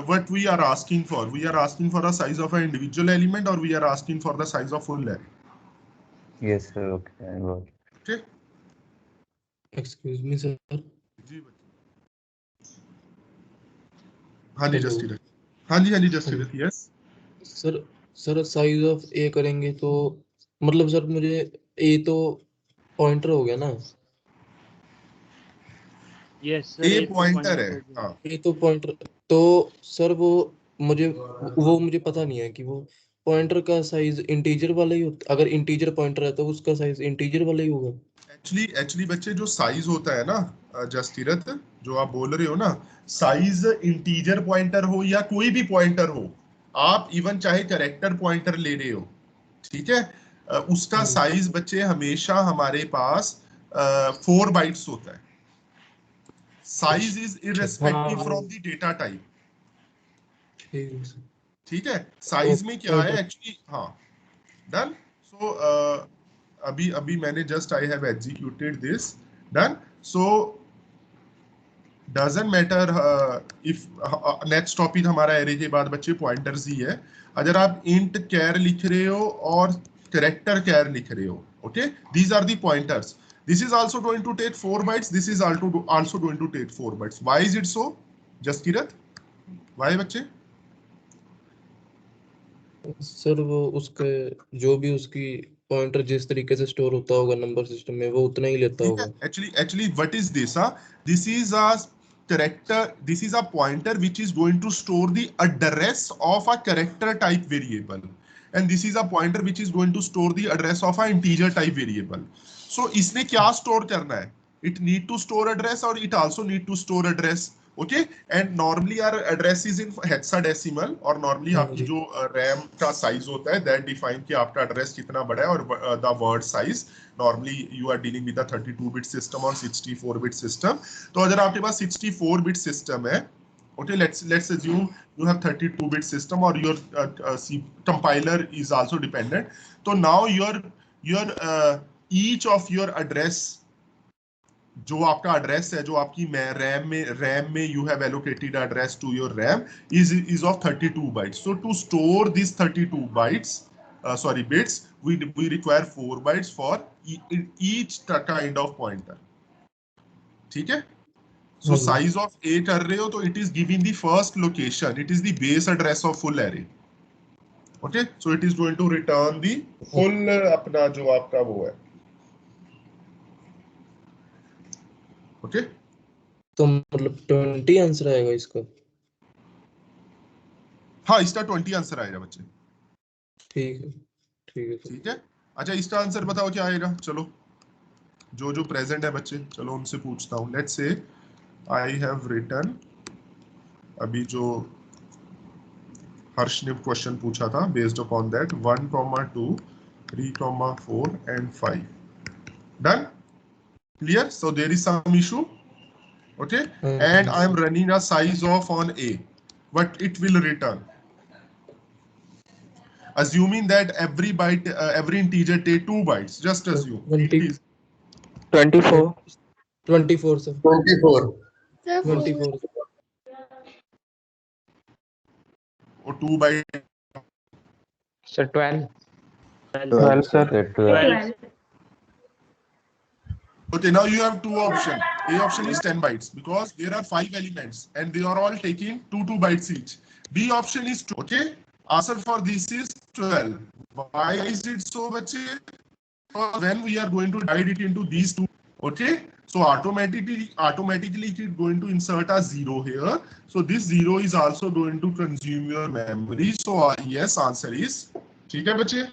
what we are asking for. We are asking for a size of an individual element, or we are asking for the size of full array. Yes sir. Okay, I got it. Okay. Excuse me sir. जी हाँ जी justice. हाँ जी justice. Yes sir size of a करेंगे तो मतलब sir मुझे ए तो पॉइंटर हो गया ना? यस सर, ए पॉइंटर है. हाँ, ए तो पॉइंटर. तो सर वो मुझे पता नहीं है कि वो पॉइंटर का साइज इंटीजर वाला ही होता. अगर इंटीजर पॉइंटर है तो उसका साइज इंटीजर वाला ही होगा. एक्चुअली बच्चे, जो साइज होता है ना जसतीरथ, जो आप बोल रहे हो ना, साइज इंटीजर पॉइंटर हो या कोई भी पॉइंटर हो, आप इवन चाहे कैरेक्टर पॉइंटर ले रहे हो, ठीक है, उसका साइज बच्चे हमेशा हमारे पास 4 बाइट्स होता है. Size is irrespective from the data type. ठीक है, साइज में क्या है एक्चुअली. हाँ, डन. सो अभी मैंने just I have executed this. Done. So doesn't matter if next topic हमारा एरे के बाद बच्चे पॉइंटर्स ही है. अगर आप इंट कैर लिख रहे हो और कैरेक्टर कैर लिख रहे हो, okay, these are the pointers. This is also going to take 4 bytes. This is also going to take 4 bytes. Why is it so? Jaskirat? Why बच्चे? सर वो उसके जो भी उसकी पॉइंटर जिस तरीके से स्टोर होता होगा नंबर सिस्टम में, वो उतना ही लेता होगा. Actually, what is this? This is a character. This is a pointer which is going to store the address of a character type variable, and this is a pointer which is going to store the address of a integer type variable. So इसने क्या store करना है? It need to store address और it also need to store address. Okay, and normally our address is in hexadecimal, और normally आपकी जो RAM का size होता है that define कि आपका address कितना बड़ा है, और the word size normally you are dealing with a 32-bit system or 64-bit system. तो अगर आपके पास 64-bit system है, okay, let's assume you have 32-bit system or your C compiler is also dependent. So now your each of your address, जो आपका address है, जो आपकी RAM में you have allocated address to your RAM is of 32 bytes. So to store these 32 bytes, bits, we require 4 bytes for each kind of pointer. ठीक है? So size of A कर रहे हो तो it is giving the first location. It is the base address of full array. Okay, so it is going to return the full अपना जो आपका वो है. ओके, तो मतलब 20 आंसर आएगा इसका. हाँ, इसका 20 आंसर आएगा बच्चे. ठीक है. ठीक है. अच्छा इसका आंसर बताओ क्या आएगा। चलो जो प्रेजेंट है बच्चे, चलो उनसे पूछता हूँ। Let's say I have written, अभी जो हर्ष ने क्वेश्चन पूछा था, based upon that 1, 2, 3, 4 and 5. Done? Clear? So there is some issue. Okay, and I am running a size of on A, but it will return, assuming that every byte, every integer take 2 bytes. Just assume 24 sir. 24 or 2 byte. Sir, 12. 12 sir. 12. Okay, now you have two options. A option is 10 bytes because there are 5 elements and they are all taking 2 bytes each. B option is 2. Okay, answer for this is 12. Why is it so much? When we are going to divide it into these two, okay, so automatically it is going to insert a 0 here. So this 0 is also going to consume your memory. So yes, answer is ठीक है बच्चे।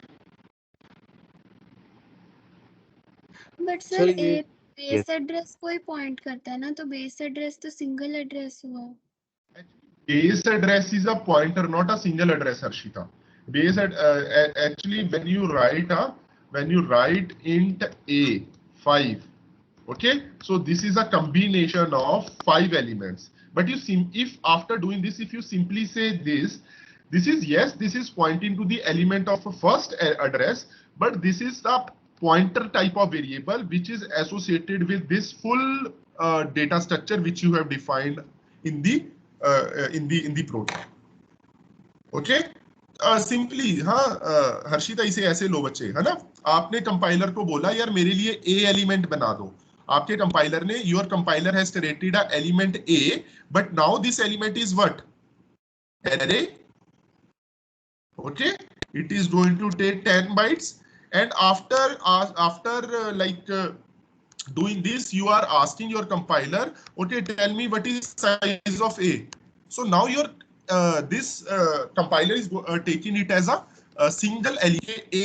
But sir base address को ही point करता है ना, तो base address तो single address हुआ। Base address is a pointer, not a single address, Harshita. Base actually when you write int a 5, okay, so this is a combination of 5 elements. But if after doing this, if you simply say this is, yes, this is pointing to the element of a first address, but this is a pointer type of variable which is associated with this full data structure which you have defined in the program. Okay, simply हाँ हर्षिता इसे ऐसे लो बच्चे, है ना। आपने compiler को बोला यार मेरे लिए ए एलिमेंट बना दो, आपके कंपाइलर ने, your compiler has created a element A, but now this element is what, array. Okay, it is going to take 10 bytes, and after doing this, you are asking your compiler, okay, tell me what is size of a. So now your this compiler is taking it as a single element. A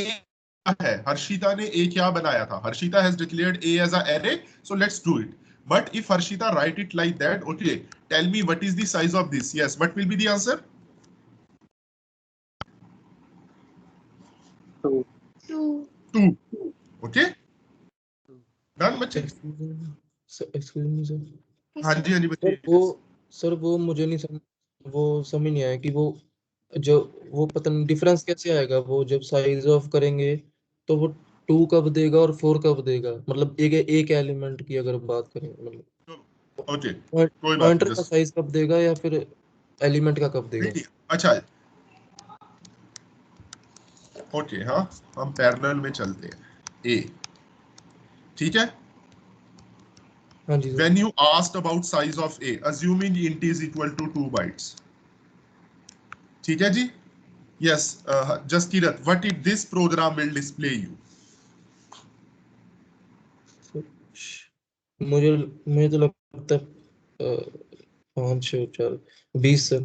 है, हर्षिता ने a क्या बनाया था, Harshita has declared a as a array, so let's do it. But if Harshita write it like that, okay, tell me what is the size of this. Yes, what will be the answer? 2. Okay, done बच्चे। Excuse me sir. हाँ जी हाँ जी बच्चे। वो मुझे नहीं समझ नहीं आया कि वो पता नहीं डिफरेंस कैसे आएगा। वो जब साइज ऑफ करेंगे तो वो 2 कब देगा और 4 कब देगा, मतलब एक एलिमेंट की अगर बात करें, मतलब ओके कोई बात पॉइंटर का साइज कब देगा या फिर एलिमेंट का कब देगा। अच्छा ओके, हाँ हम पैरेलल में चलते हैं। ए ठीक है, हाँ जी। When you asked about size of a, assuming int is equal to 2 bytes, ठीक है जी। Yes, Jaskirat, what if this program will display you? मुझे तो लगता है 5 6 4 20 सर।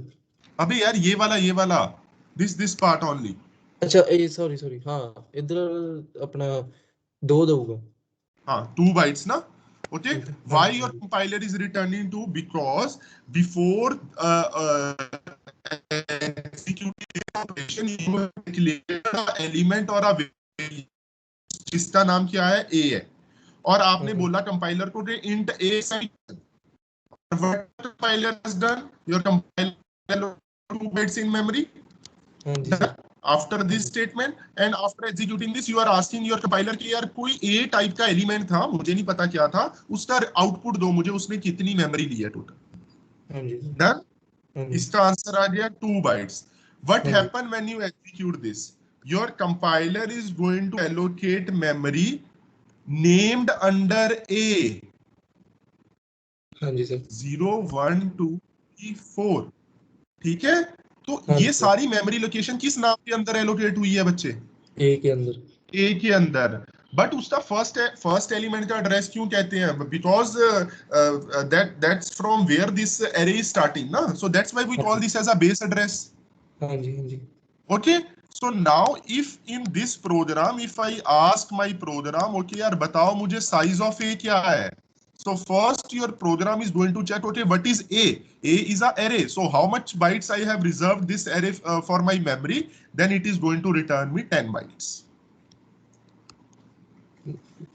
अबे यार ये वाला this part only. अच्छा सॉरी हाँ इधर अपना 2 दूंगा। हाँ 2 bytes ना। Okay, why your compiler is returning 2? Because before executing operation you have declared an element or a variable जिसका नाम क्या है a है, और आपने बोला कंपाइलर को कि int a size. What compiler has done? Your compiler 2 bytes in memory. After this statement and after executing this, you are asking your compiler कि यार कोई A टाइप का एलिमेंट था, मुझे नहीं पता क्या था, उसका आउटपुट दो मुझे, उसने कितनी मेमोरी ली है टोटल। डन, इसका आंसर आ गया 2 bytes. What happen when you execute this? Your compiler is going to allocate memory named under A. हाँ जी सर। 0 1 2 3 4 ठीक है। तो ये सारी मेमोरी लोकेशन किस नाम के अंदर एलोकेट हुई है बच्चे? ए के अंदर। ए के अंदर, बट उसका फर्स्ट एलिमेंट का एड्रेस क्यों कहते हैं? Because that's from where this array is starting ना, so that's why we call this as a base address. हाँ जी। Okay, So now if in this program, if I ask my program, okay यार बताओ मुझे size of A क्या है? So first your program is going to check, okay, what is A? A is a array. So how much bytes I have reserved this array for my memory? Then it is going to return me 10 bytes.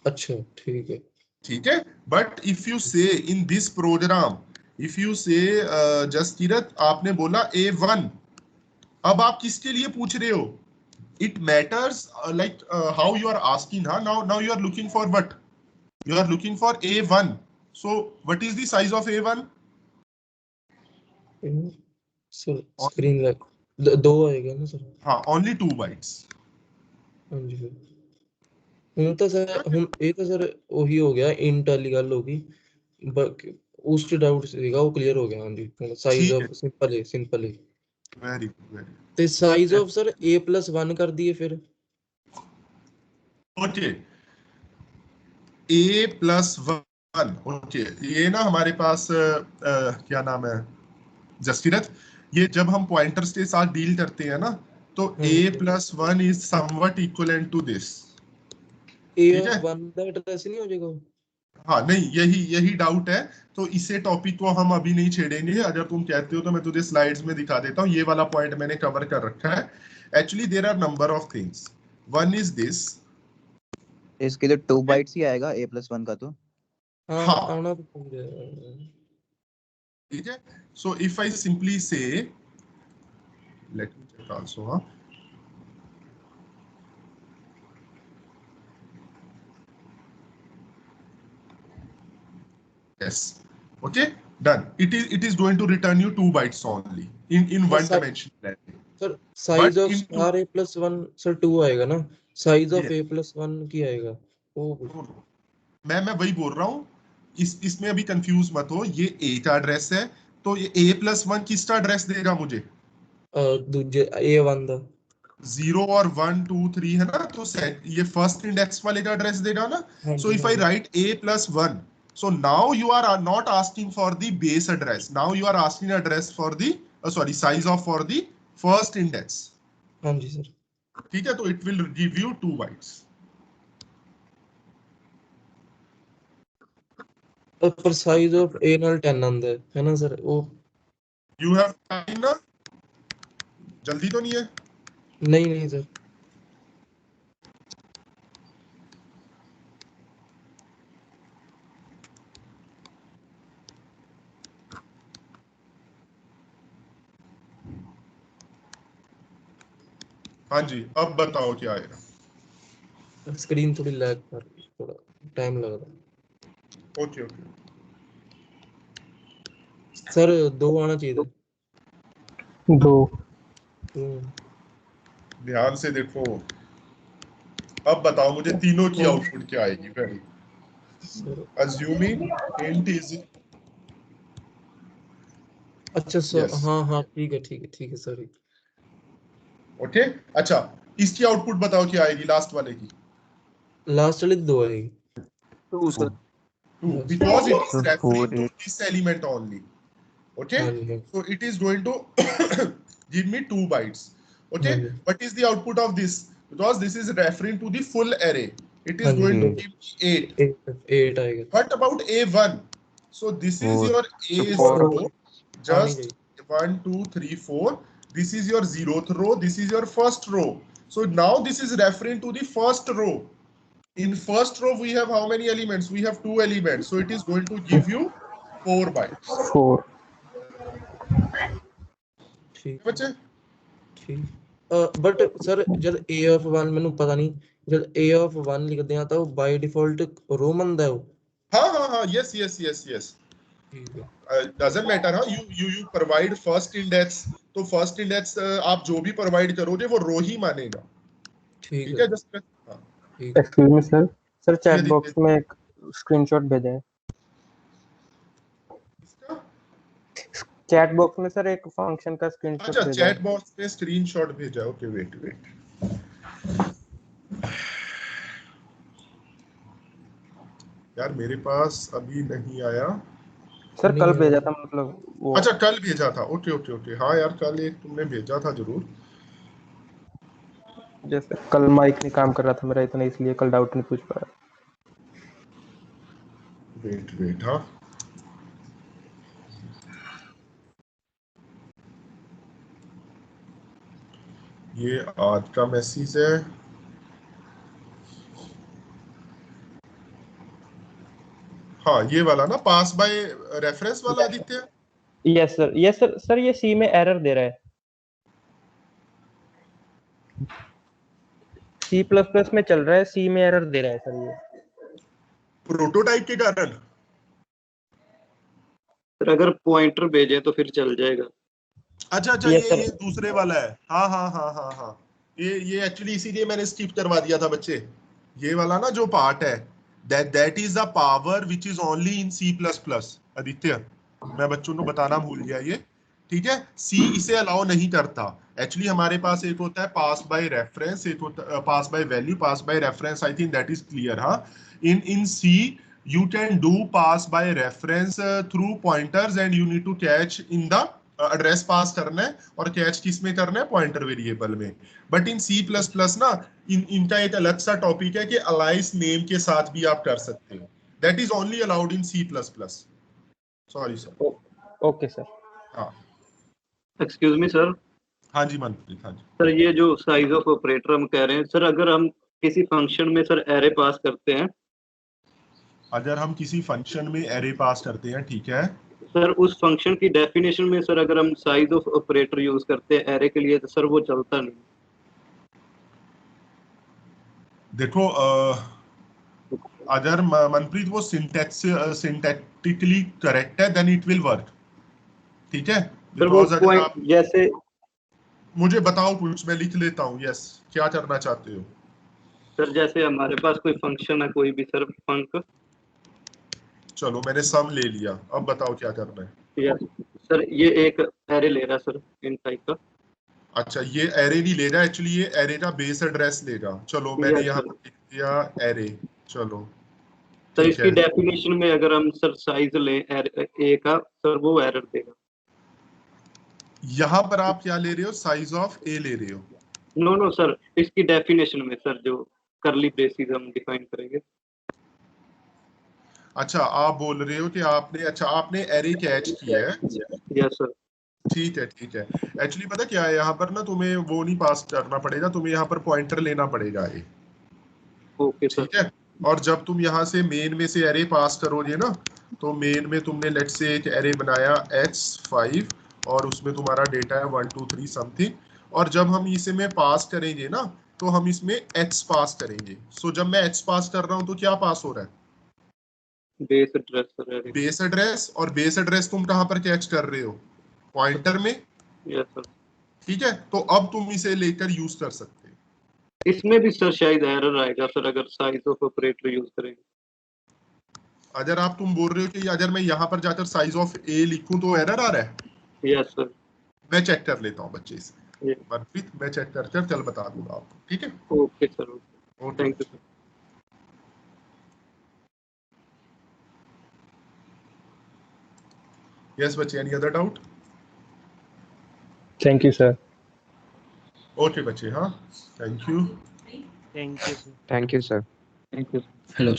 अच्छा ठीक है. ठीक है. But if you say in this program, if you say Jaskirat आपने बोला A1, अब आप किसके लिए पूछ रहे हो? It matters like how you are asking. Now you are looking for what? You are looking for A1. So what is the size of A1? Sir screen lag दो आएगा ना सर? हाँ, only 2 bytes. हाँ जी sir. ਹੁਣ ਤਾਂ sir ਹੁਣ ਇਹ ਤਾਂ ਸਰ ਉਹੀ ਹੋ ਗਿਆ ਇੰਟ ਵਾਲੀ ਗੱਲ ਹੋ ਗਈ. ਉਸ ਚ ਡਾਊਟ ਸੀਗਾ ਉਹ ਕਲੀਅਰ ਹੋ ਗਿਆ. ਹਾਂਜੀ ਸਾਈਜ਼ ਆਫ ਸਿੰਪਲ ਹੈ. Very good. ਤੇ ਸਾਈਜ਼ ਆਫ ਸਰ A+1 ਕਰ ਦਈਏ ਫਿਰ. Okay. A+1. Okay. ये ना हमारे पास क्या नाम है जसकीरत, ये जब हम पॉइंटर्स के साथ डील करते हैं ना तो A+1 is somewhat equivalent to this. A1 का एड्रेस नहीं हो जाएगा? हाँ नहीं, यही डाउट है. तो इसे टॉपिक को हम अभी नहीं छेड़ेंगे. अगर तुम कहते हो तो मैं तुझे स्लाइड्स में दिखा देता हूँ. ये वाला पॉइंट मैंने कवर कर रखा है. Actually there are number of things. One is this. इसके लिए 2 बाइट्स ही आएगा A+1 का तो. हाँ आना तो ठीक है. सो इफ आई सिंपली से लेट मी चेक आल्सो. हाँ yes, okay, done. It is going to return you 2 bytes only in one dimensional array. Sir size of star A+1 sir 2 आएगा ना. साइज ऑफ A+1 की आएगा वो. मैं वही बोल रहा हूँ. इसमें अभी कंफ्यूज मत हो. ये A का एड्रेस है तो ये A+1 किसका एड्रेस देगा मुझे? दूसरे A1 का 0 और 1 2 3 है ना. तो ये फर्स्ट इंडेक्स वाले का एड्रेस देगा ना. So if I right A+1, so now you are not asking for the base address. Now you are asking address for the size of for the first index. हाँ जी sir. ठीक है. तो it will give you 2 bytes. पर size of A ਨਾਲ 10 आंदा है ना sir. वो you have time ना? जल्दी तो नहीं है? नहीं सर. हाँ जी, अब बताओ क्या आएगा. स्क्रीन थोड़ी लैग कर रही है, थोड़ा टाइम लग रहा है. ओके सर 2 आना चाहिए था. 2. ध्यान से देखो. अब बताओ मुझे तीनों की आउटपुट क्या आएगी. Very assuming int is. अच्छा सर. हाँ ठीक है सर. ओके. अच्छा, इसकी आउटपुट बताओ क्या आएगी. लास्ट वाले की. लास्ट वाले 2 आएगी. 2 sir. 2 because it is referring to this element only. Okay, so it is going to give me 2 bytes. Okay, what is the output of this? Because this is referring to the full array, it is going to give me 8 आएगा. What about A1? So this is your A0, just 1 2 3 4. This is your 0th row, this is your first row. So now this is referring to the first row. In first row we have how many elements? We have 2 elements. So it is going to give you 4 bytes. 4. ठीक बच्चे. ठीक. But sir जब A of 1 ਮੈਨੂੰ ਪਤਾ ਨਹੀਂ, जब A of 1 लिखते हैं तो by default रो बनता है वो. हाँ yes. ठीक है. Doesn't matter. हाँ, you provide first index. तो first index आप जो भी provide करोगे वो रो ही मानेगा. ठीक है. Just excuse me sir chat box में एक स्क्रीनशॉट भेजा है. चैट बॉक्स में सर एक फंक्शन का स्क्रीनशॉट भेजा है. अच्छा, चैट बॉक्स में स्क्रीनशॉट भेजा. Okay wait. यार मेरे पास अभी नहीं आया सर. कल भेजा था मतलब वो. अच्छा, कल भेजा था. ओके. हाँ यार, कल एक तुमने भेजा था जरूर. जैसे कल माइक नहीं काम कर रहा था मेरा इतना, इसलिए कल डाउट नहीं पूछ पाया। वेट हाँ, ये आज का मैसेज है। हाँ ये वाला ना, पास बाय रेफरेंस वाला आदित्य। यस सर सर ये सी में एरर दे रहा है, C++ में चल रहा है, सी में एरर दे रहा है सर ये। प्रोटोटाइप के कारण सर अगर पॉइंटर भेजे तो फिर चल जाएगा। अच्छा ये दूसरे वाला है। हाँ ये एक्चुअली इसीलिए मैंने स्किप करवा दिया था बच्चे। ये वाला ना जो पार्ट है, that is the power which is only in C++। Aditya मैं बच्चों को बताना भूल गया ये, ठीक है। सी इसे अलाउ नहीं करता। एक्चुअली हमारे पास एक होता है पास बाय रेफरेंस, एक होता pass by value, pass by reference. I think that is clear. हाँ, in C you can do pass by reference through pointers and you need to catch in the address पास करना है और catch किस में करना है, पॉइंटर वेरिएबल में। But in C++ ना इनका एक अलग सा टॉपिक है कि अलाइस नेम के साथ भी आप कर सकते हो। That is only allowed in C++। Sorry sir. Okay sir. हाँ एक्सक्यूज मी सर। हाँ जी मनप्रीत। हाँ जी सर ये जो साइज ऑफ ऑपरेटर हम कह रहे हैं सर, अगर हम किसी फंक्शन में सर एरे पास करते हैं, अगर हम किसी फंक्शन में एरे पास करते हैं, ठीक है सर, उस फंक्शन की डेफिनेशन में सर अगर हम साइज ऑफ ऑपरेटर यूज करते हैं एरे के लिए तो सर वो चलता नहीं। देखो अगर मनप्रीत वो सिंटैक्टिकली करेक्ट है देन इट विल वर्क, ठीक है। बिकॉज अगर आप जैसे मुझे बताओ कुछ, मैं लिख लेता हूँ। यस, क्या करना चाहते हो सर? जैसे हमारे पास कोई फंक्शन है, कोई भी सर फंक, चलो मैंने सम ले लिया, अब बताओ क्या करना है। यस सर, ये एक एरे ले रहा है सर इन टाइप का। अच्छा ये एरे नहीं लेगा, एक्चुअली ये एरे का बेस एड्रेस लेगा। चलो मैंने यहाँ पर लिख दिया एरे। चलो सर इसकी डेफिनेशन में अगर हम सर साइज लें ए का, सर वो एरर देगा। यहाँ पर आप क्या ले रहे हो, साइज ऑफ ए ले रहे हो? नो सर, इसकी डेफिनेशन में सर जो करली ब्रेसेस हम डिफाइन करेंगे। अच्छा आप बोल रहे हो कि आपने एरे कैच किया है। Yes sir. ठीक है एक्चुअली पता क्या है, यहाँ पर ना तुम्हें वो नहीं पास करना पड़ेगा, तुम्हें यहाँ पर पॉइंटर लेना पड़ेगा ए। ओके ठीक है। और जब तुम यहाँ से मेन में से एरे पास करोगे ना, तो मेन में तुमने लेट से एक एरे बनाया x5 और उसमें तुम्हारा डेटा है 1 2 3 समथिंग, और जब हम इसे में पास करेंगे ना तो हम इसमें x पास करेंगे। सो जब मैं x पास कर रहा हूँ तो क्या पास हो रहा है? Base address sir. Base address, और बेस एड्रेस तुम कहाँ पर कैच कर रहे हो? पॉइंटर में। Yes sir. ठीक है, तो अब तुम इसे लेकर यूज कर सकते हो। इसमें भी सर शायद एरर आएगा सर अगर साइज ऑफ ऑपरेटर यूज करेंगे। अगर आप तुम बोल रहे हो कि अगर मैं यहाँ पर जाकर साइज ऑफ ए लिखूं तो एरर आ रहा है? Yes sir. मैं चेक कर लेता हूँ बच्चे इसे। मनप्रीत मैं चेक कर चल बता दूंगा आपको, ठीक है। Okay sir, thank you sir. Yes बच्चे, any other doubt? Thank you sir. Okay बच्चे, हाँ thank you. Thank you sir. Thank you sir. Thank you. Hello.